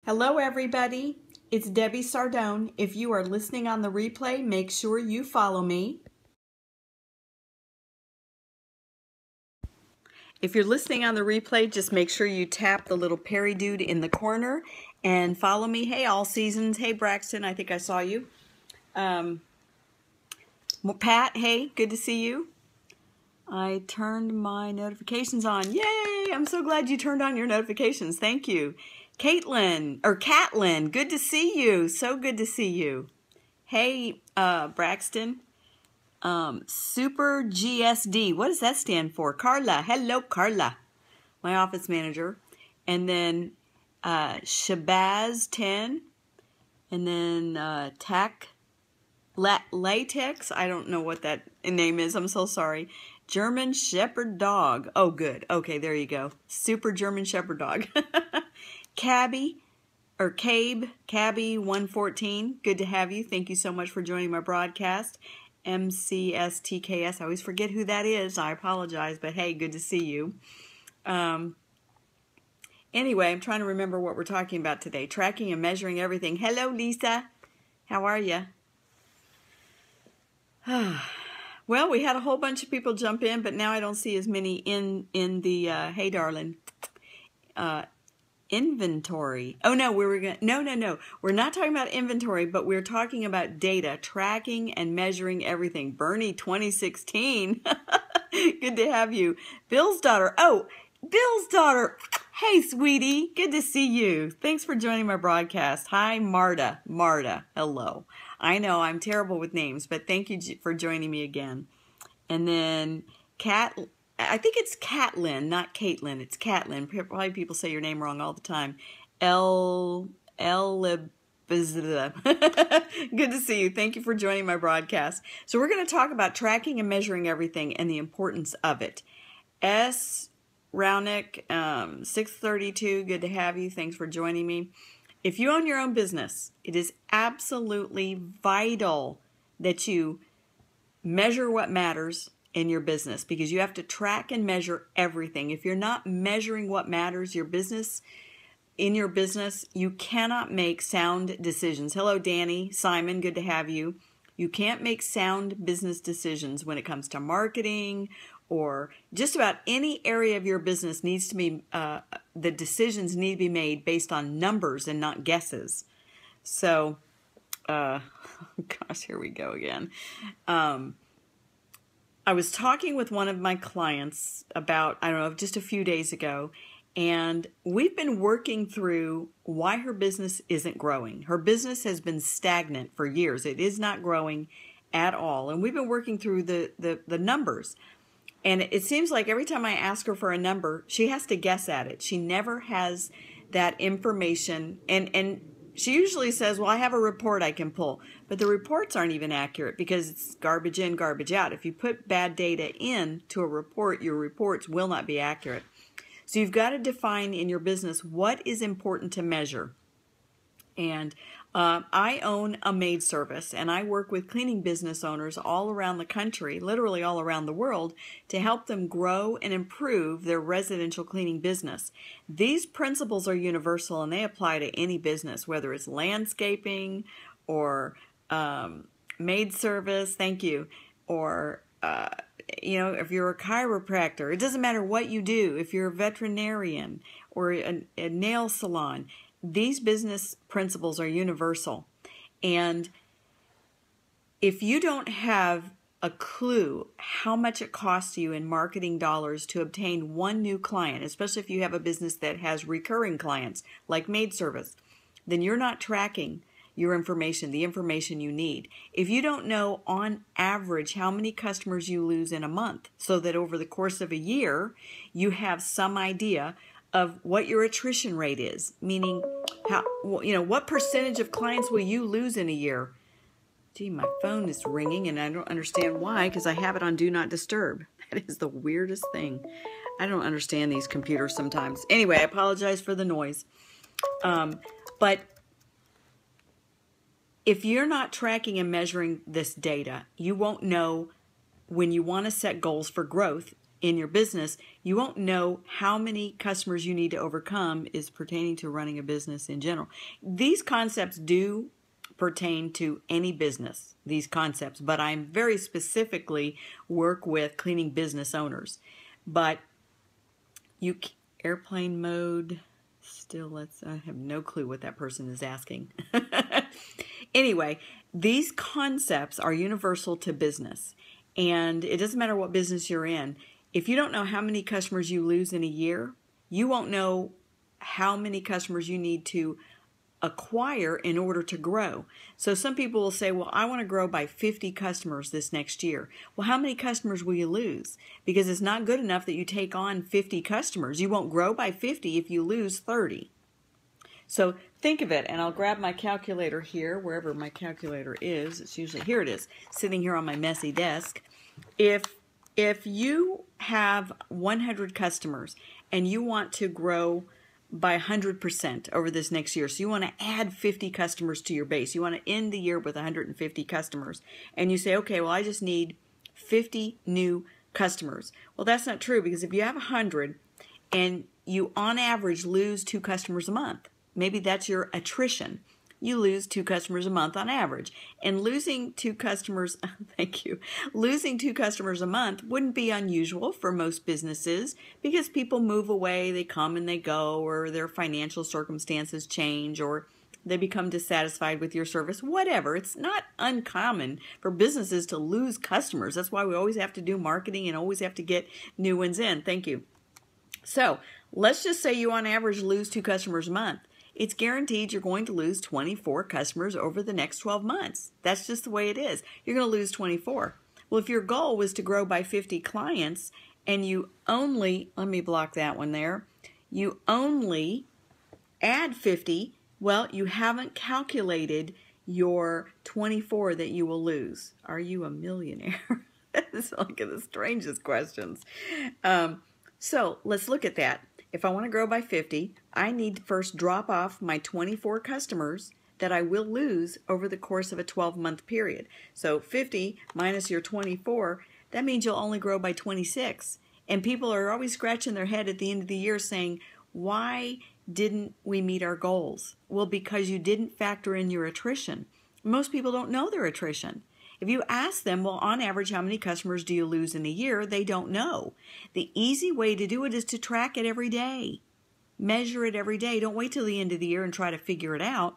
Hello everybody, it's Debbie Sardone. If you are listening on the replay, make sure you follow me. If you're listening on the replay, just make sure you tap the little Perry dude in the corner and follow me. Hey, All Seasons. Hey, Braxton, I think I saw you. Pat, hey, good to see you. I turned my notifications on. Yay, I'm so glad you turned on your notifications. Thank you. Catlin, good to see you. So good to see you. Hey, Braxton. Super GSD. What does that stand for? Carla. Hello, Carla. My office manager. And then Shabazz 10. And then Latex. I don't know what that name is. I'm so sorry. German Shepherd Dog. Oh, good. Okay, there you go. Super German Shepherd Dog. Cabby 114. Good to have you. Thank you so much for joining my broadcast. MCSTKS. I always forget who that is. I apologize, but hey, good to see you. Anyway, I'm trying to remember what we're talking about today. Tracking and measuring everything. Hello, Lisa. How are you? Well, we had a whole bunch of people jump in, but now I don't see as many in the hey, darling. Inventory. Oh no, no. We're not talking about inventory, but we're talking about data, tracking and measuring everything. Bernie 2016. Good to have you. Bill's daughter. Oh, Bill's daughter. Hey, sweetie. Good to see you. Thanks for joining my broadcast. Hi, Marta. Hello. I know I'm terrible with names, but thank you for joining me again. And then I think it's Catlin, not Caitlin. It's Catlin. Probably people say your name wrong all the time. Good to see you. Thank you for joining my broadcast. So we're going to talk about tracking and measuring everything and the importance of it. S. Rounick, 632. Good to have you. Thanks for joining me. If you own your own business, it is absolutely vital that you measure what matters in your business, because you have to track and measure everything. If you're not measuring what matters in your business, you cannot make sound decisions. Hello, Danny, Simon, good to have you. You can't make sound business decisions when it comes to marketing or just about any area of your business needs to be, the decisions need to be made based on numbers and not guesses. So, gosh, here we go again. I was talking with one of my clients about, I don't know, just a few days ago, and we've been working through why her business isn't growing. Her business has been stagnant for years. It is not growing at all. And we've been working through the numbers. And it seems like every time I ask her for a number, she has to guess at it. She never has that information. And she usually says, well, I have a report I can pull. But the reports aren't even accurate because it's garbage in, garbage out. If you put bad data in to a report, your reports will not be accurate. So you've got to define in your business what is important to measure. And I own a maid service, and I work with cleaning business owners all around the country, literally all around the world, to help them grow and improve their residential cleaning business. These principles are universal, and they apply to any business, whether it's landscaping or maid service, thank you, or if you're a chiropractor. It doesn't matter what you do. If you're a veterinarian or a nail salon, these business principles are universal. And if you don't have a clue how much it costs you in marketing dollars to obtain one new client, especially if you have a business that has recurring clients like maid service, then you're not tracking your information, the information you need. If you don't know on average how many customers you lose in a month, so that over the course of a year you have some idea of what your attrition rate is, meaning what percentage of clients will you lose in a year? Gee, my phone is ringing and I don't understand why, because I have it on Do Not Disturb. That is the weirdest thing. I don't understand these computers sometimes. Anyway, I apologize for the noise. But if you're not tracking and measuring this data, you won't know when you want to set goals for growth. in your business, you won't know how many customers you need to overcome is pertaining to running a business in general. These concepts do pertain to any business, these concepts, but I'm very specifically work with cleaning business owners. But you airplane mode still, I have no clue what that person is asking. Anyway, these concepts are universal to business, and it doesn't matter what business you're in. If you don't know how many customers you lose in a year, you won't know how many customers you need to acquire in order to grow. So some people will say, well, I want to grow by 50 customers this next year. Well, how many customers will you lose? Because it's not good enough that you take on 50 customers. You won't grow by 50 if you lose 30. So think of it, and I'll grab my calculator here, wherever my calculator is. It's usually, here it is, sitting here on my messy desk. If you have 100 customers and you want to grow by 100% over this next year, so you want to add 50 customers to your base, you want to end the year with 150 customers, and you say, okay, well, I just need 50 new customers. Well, that's not true, because if you have 100 and you on average lose 2 customers a month, maybe that's your attrition. You lose 2 customers a month on average. And losing 2 customers, thank you, losing 2 customers a month wouldn't be unusual for most businesses, because people move away, they come and they go, or their financial circumstances change, or they become dissatisfied with your service, whatever. It's not uncommon for businesses to lose customers. That's why we always have to do marketing and always have to get new ones in. Thank you. So let's just say you on average lose 2 customers a month. It's guaranteed you're going to lose 24 customers over the next 12 months. That's just the way it is. You're going to lose 24. Well, if your goal was to grow by 50 clients and you only, let me block that one there, you only add 50, well, you haven't calculated your 24 that you will lose. Are you a millionaire? That's like the strangest questions. So let's look at that. If I want to grow by 50, I need to first drop off my 24 customers that I will lose over the course of a 12-month period. So 50 minus your 24, that means you'll only grow by 26. And people are always scratching their head at the end of the year saying, why didn't we meet our goals? Well, because you didn't factor in your attrition. Most people don't know their attrition. If you ask them, well, on average, how many customers do you lose in a year? They don't know. The easy way to do it is to track it every day. Measure it every day. Don't wait till the end of the year and try to figure it out.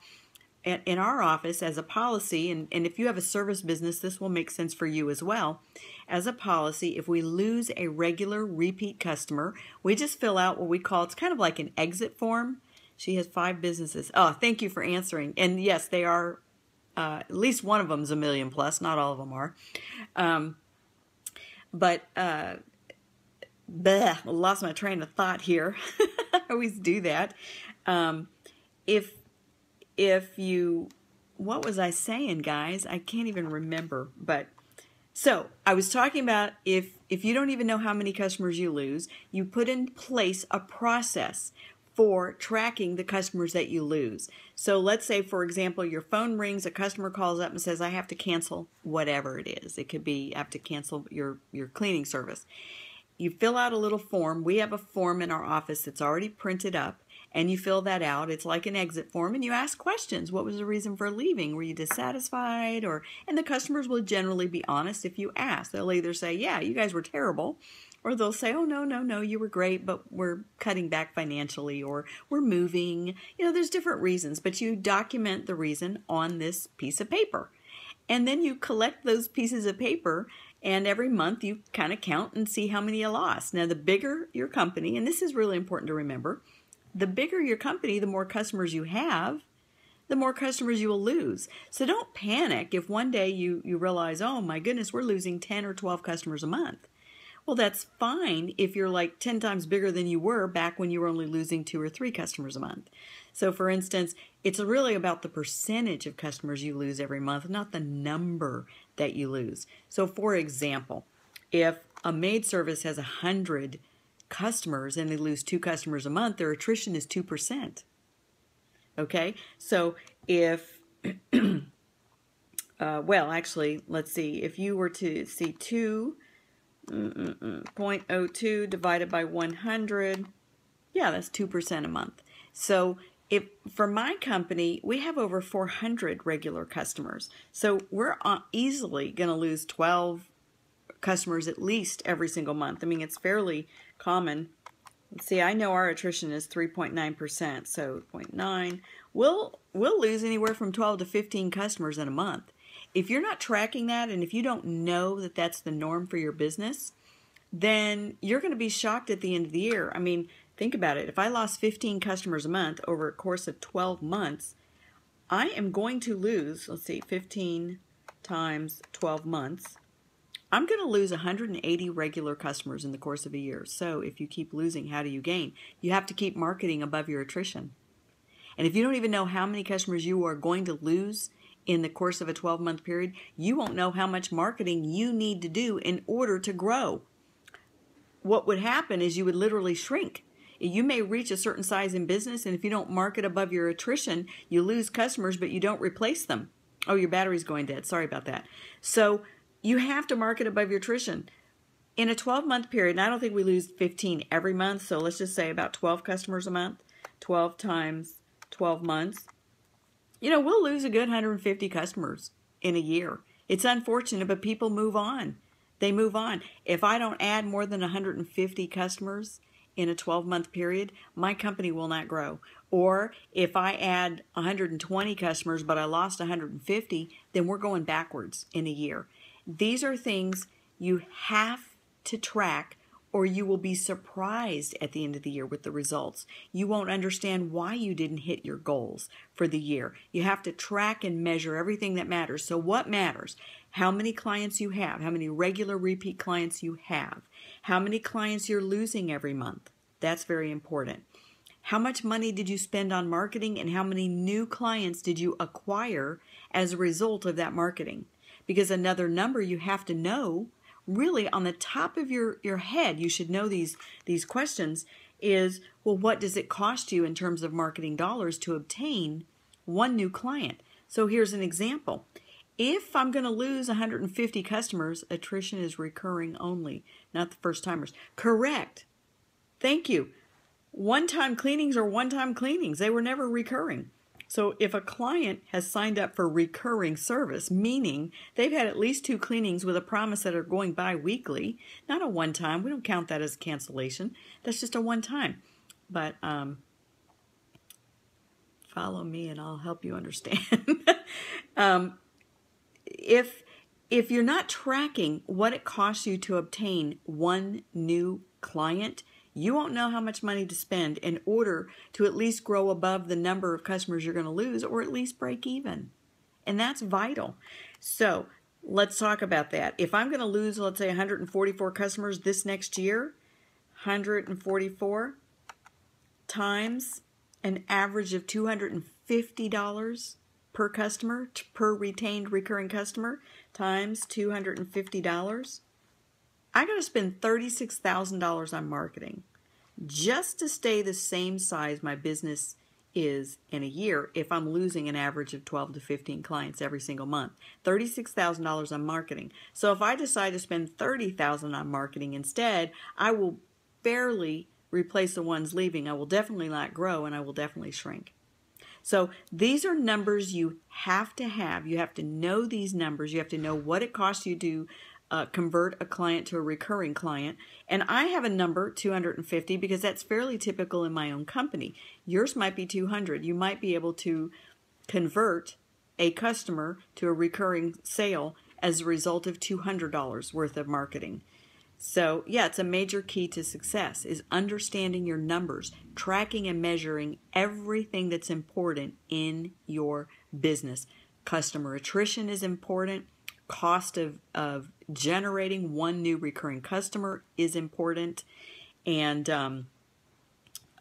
In our office, as a policy, and if you have a service business, this will make sense for you as well. As a policy, if we lose a regular repeat customer, we just fill out what we call, it's kind of like an exit form. She has 5 businesses. Oh, thank you for answering. And yes, they are. At least one of them is $1 million plus. Not all of them are. I lost my train of thought here. I always do that. If you, what was I saying, guys? I can't even remember. But so I was talking about if you don't even know how many customers you lose, you put in place a process for tracking the customers that you lose. So let's say, for example, your phone rings, a customer calls up and says, I have to cancel whatever it is. It could be, I have to cancel your cleaning service. You fill out a little form. We have a form in our office that's already printed up, and you fill that out. It's like an exit form, and you ask questions. What was the reason for leaving? Were you dissatisfied? And the customers will generally be honest if you ask. They'll either say, yeah, you guys were terrible, or they'll say, oh, no, you were great, but we're cutting back financially, or we're moving. You know, there's different reasons, but you document the reason on this piece of paper. And then you collect those pieces of paper, and every month you kind of count and see how many you lost. Now, the bigger your company, and this is really important to remember, the bigger your company, the more customers you have, the more customers you will lose. So don't panic if one day you realize, oh my goodness, we're losing 10 or 12 customers a month. Well, that's fine if you're like 10 times bigger than you were back when you were only losing 2 or 3 customers a month. So for instance, it's really about the percentage of customers you lose every month, not the number that you lose. So for example, if a maid service has 100 customers and they lose 2 customers a month, their attrition is 2%. Okay, so if, well, actually, let's see, if you were to see 2 0.02 divided by 100. Yeah, that's 2% a month. So if for my company, we have over 400 regular customers. So we're easily going to lose 12 customers at least every single month. I mean, it's fairly common. Let's see, I know our attrition is 3.9%, so 0.9. We'll lose anywhere from 12 to 15 customers in a month. If you're not tracking that, and if you don't know that that's the norm for your business, then you're going to be shocked at the end of the year. I mean, think about it. If I lost 15 customers a month over a course of 12 months, I am going to lose, let's see, 15 times 12 months. I'm going to lose 180 regular customers in the course of a year. So if you keep losing, how do you gain? You have to keep marketing above your attrition. And if you don't even know how many customers you are going to lose in the course of a 12-month period, you won't know how much marketing you need to do in order to grow. What would happen is you would literally shrink. You may reach a certain size in business, and if you don't market above your attrition, you lose customers, but you don't replace them. Oh, your battery's going dead. Sorry about that. So you have to market above your attrition. In a 12-month period, and I don't think we lose 15 every month, so let's just say about 12 customers a month, 12 times 12 months. We'll lose a good 150 customers in a year. It's unfortunate, but people move on. They move on. If I don't add more than 150 customers in a 12-month period, my company will not grow. Or if I add 120 customers, but I lost 150, then we're going backwards in a year. These are things you have to track, or you will be surprised at the end of the year with the results. You won't understand why you didn't hit your goals for the year. You have to track and measure everything that matters. So what matters? How many clients you have, how many regular repeat clients you have, how many clients you're losing every month. That's very important. How much money did you spend on marketing, and how many new clients did you acquire as a result of that marketing? Because another number you have to know, really on the top of your head, you should know these questions, is, well, what does it cost you in terms of marketing dollars to obtain one new client? So here's an example. If I'm going to lose 150 customers, attrition is recurring only, not the first timers. Correct. Thank you. One-time cleanings are one-time cleanings. They were never recurring. So if a client has signed up for recurring service, meaning they've had at least 2 cleanings with a promise that are going bi-weekly, not a one-time. We don't count that as cancellation. That's just a one-time. But follow me and I'll help you understand. If you're not tracking what it costs you to obtain one new client, you won't know how much money to spend in order to at least grow above the number of customers you're going to lose, or at least break even. And that's vital. So let's talk about that. If I'm going to lose, let's say 144 customers this next year, 144 times an average of $250 per customer, per retained recurring customer, times $250. I got to spend $36,000 on marketing just to stay the same size my business is in a year if I'm losing an average of 12 to 15 clients every single month. $36,000 on marketing. So if I decide to spend $30,000 on marketing instead, I will barely replace the ones leaving. I will definitely not grow, and I will definitely shrink. So these are numbers you have to have. You have to know these numbers. You have to know what it costs you to convert a client to a recurring client. And I have a number, 250, because that's fairly typical in my own company. Yours might be 200. You might be able to convert a customer to a recurring sale as a result of $200 worth of marketing. So yeah, it's a major key to success is understanding your numbers, tracking and measuring everything that's important in your business. Customer attrition is important. Cost of generating one new recurring customer is important. And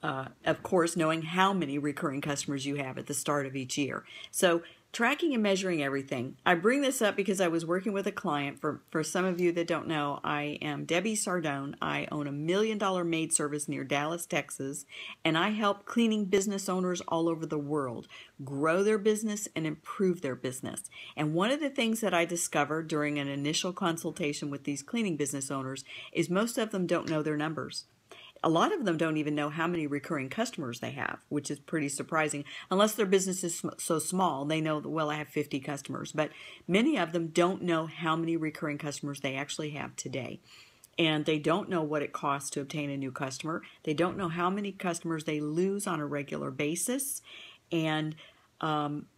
of course, knowing how many recurring customers you have at the start of each year. So tracking and measuring everything. I bring this up because I was working with a client. For some of you that don't know, I am Debbie Sardone. I own $1 million maid service near Dallas, Texas, and I help cleaning business owners all over the world grow their business and improve their business. And one of the things that I discovered during an initial consultation with these cleaning business owners is most of them don't know their numbers. A lot of them don't even know how many recurring customers they have, which is pretty surprising. Unless their business is so small, they know, well, I have 50 customers. But many of them don't know how many recurring customers they actually have today. And they don't know what it costs to obtain a new customer. They don't know how many customers they lose on a regular basis. And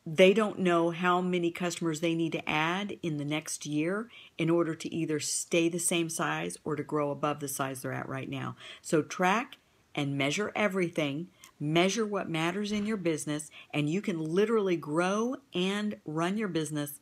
they don't know how many customers they need to add in the next year in order to either stay the same size or to grow above the size they're at right now. So track and measure everything. Measure what matters in your business, and you can literally grow and run your business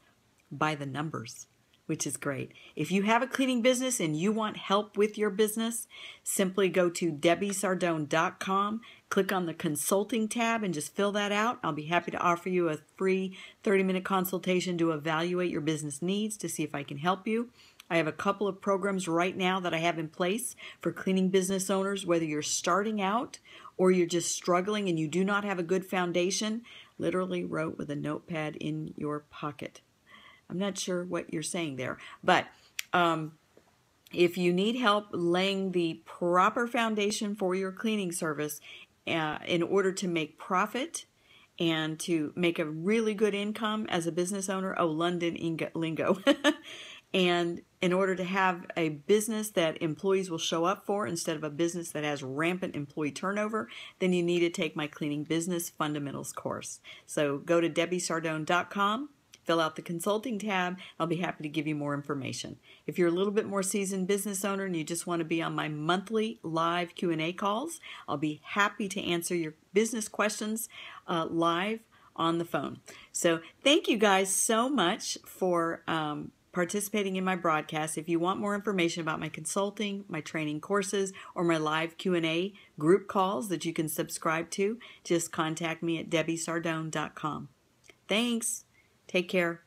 by the numbers, which is great. If you have a cleaning business and you want help with your business, simply go to debbiesardone.com, click on the consulting tab and just fill that out. I'll be happy to offer you a free 30-minute consultation to evaluate your business needs to see if I can help you. I have a couple of programs right now that I have in place for cleaning business owners, whether you're starting out or you're just struggling and you do not have a good foundation. Literally wrote with a notepad in your pocket. I'm not sure what you're saying there, but if you need help laying the proper foundation for your cleaning service in order to make profit and to make a really good income as a business owner, London lingo, and in order to have a business that employees will show up for instead of a business that has rampant employee turnover, then you need to take my Cleaning Business Fundamentals course. So go to debbiesardone.com. Fill out the consulting tab. I'll be happy to give you more information. If you're a little bit more seasoned business owner and you just want to be on my monthly live Q&A calls, I'll be happy to answer your business questions live on the phone. So thank you guys so much for participating in my broadcast. If you want more information about my consulting, my training courses, or my live Q&A group calls that you can subscribe to, just contact me at debbiesardone.com. Thanks. Take care.